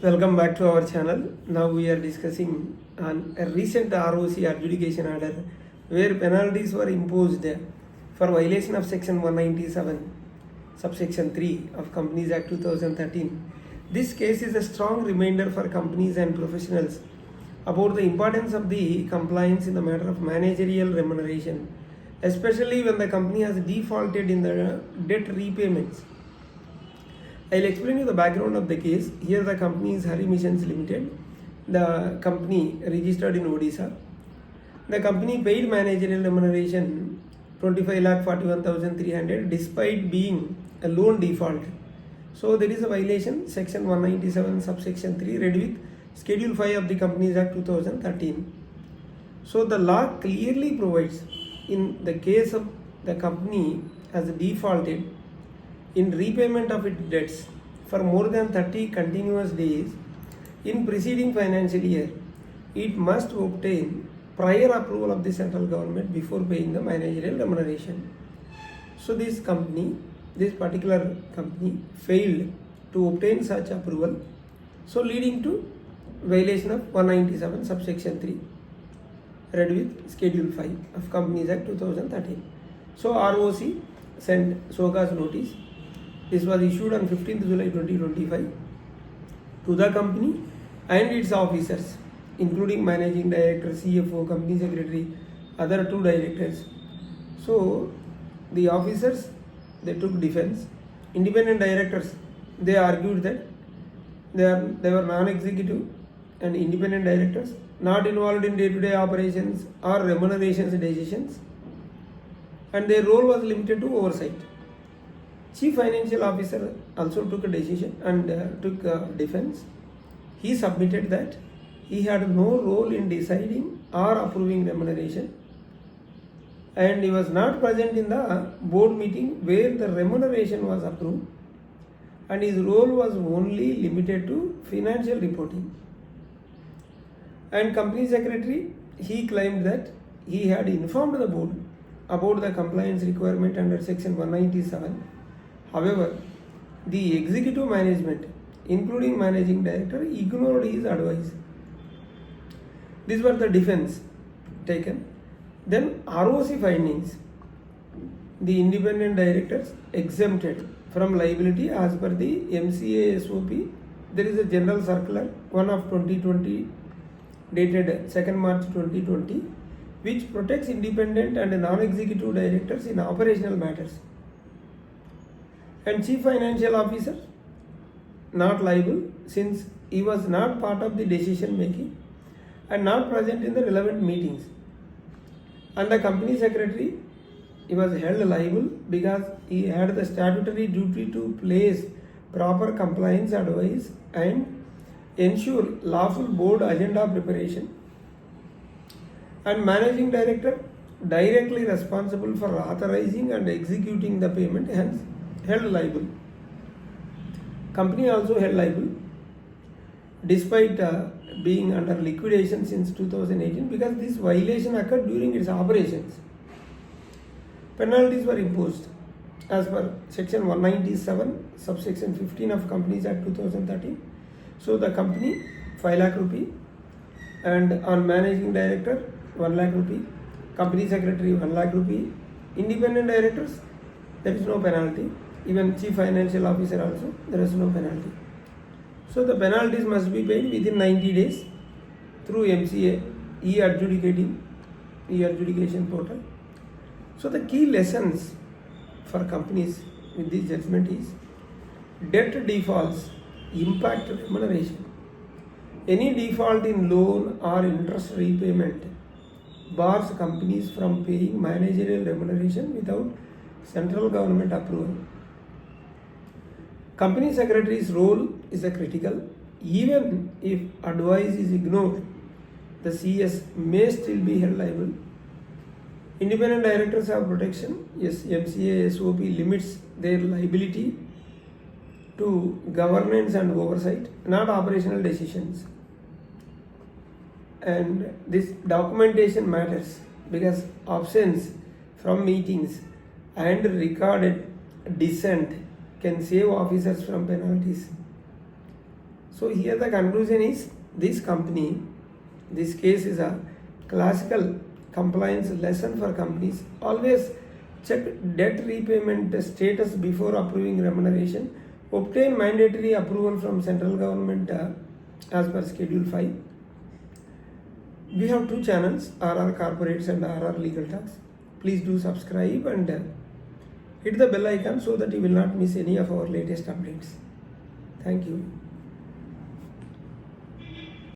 Welcome back to our channel. Now we are discussing on a recent ROC adjudication order where penalties were imposed for violation of section 197 subsection 3 of Companies Act 2013. This case is a strong reminder for companies and professionals about the importance of the compliance in the matter of managerial remuneration, especially when the company has defaulted in the debt repayments. I'll explain you the background of the case. Here the company is Hari Missions Limited, the company registered in Odisha. The company paid managerial remuneration 25,41,300 despite being a loan default. So there is a violation, section 197 subsection 3 read with schedule 5 of the Companies Act 2013. So the law clearly provides in the case of the company has defaulted in repayment of its debts for more than 30 continuous days in preceding financial year, it must obtain prior approval of the central government before paying the managerial remuneration. So this particular company failed to obtain such approval, so leading to violation of 197 subsection 3 read with schedule 5 of Companies Act 2013. So ROC sent so cause notice. This was issued on 15th July 2025 to the company and its officers, including managing director, CFO, company secretary, other two directors. So the officers, they took defense. Independent directors, they argued that they were non-executive and independent directors, not involved in day-to-day operations or remunerations decisions, and their role was limited to oversight. Chief Financial Officer also took a decision and took defense. He submitted that he had no role in deciding or approving remuneration, and he was not present in the board meeting where the remuneration was approved, and his role was only limited to financial reporting. And company secretary, he claimed that he had informed the board about the compliance requirement under section 197. However, the executive management, including managing director, ignored his advice. These were the defense taken. Then ROC findings. The independent directors exempted from liability as per the MCA SOP. There is a general circular 1 of 2020 dated 2nd March 2020 which protects independent and non-executive directors in operational matters. And Chief Financial Officer not liable since he was not part of the decision making and not present in the relevant meetings. And the company secretary, he was held liable because he had the statutory duty to place proper compliance advice and ensure lawful board agenda preparation. And managing director directly responsible for authorizing and executing the payment, hence held liable. Company also held liable despite being under liquidation since 2018 because this violation occurred during its operations. Penalties were imposed as per section 197 subsection 15 of Companies Act 2013. So the company 5 lakh rupee, and on managing director 1 lakh rupee, company secretary 1 lakh rupee, independent directors there is no penalty. Even Chief Financial Officer also, there is no penalty. So the penalties must be paid within 90 days through MCA, e-adjudication portal. So the key lessons for companies with this judgment is debt defaults impact remuneration. Any default in loan or interest repayment bars companies from paying managerial remuneration without central government approval. Company secretary's role is a critical. Even if advice is ignored, the CS may still be held liable. Independent directors have protection. Yes, MCA SOP limits their liability to governance and oversight, not operational decisions. And this documentation matters because absence from meetings and recorded dissent can save officers from penalties. So here the conclusion is this company, this case is a classical compliance lesson for companies. Always check debt repayment status before approving remuneration. Obtain mandatory approval from central government as per Schedule 5. We have two channels, RR Corporates and RR Legal Talks. Please do subscribe and hit the bell icon so that you will not miss any of our latest updates. Thank you.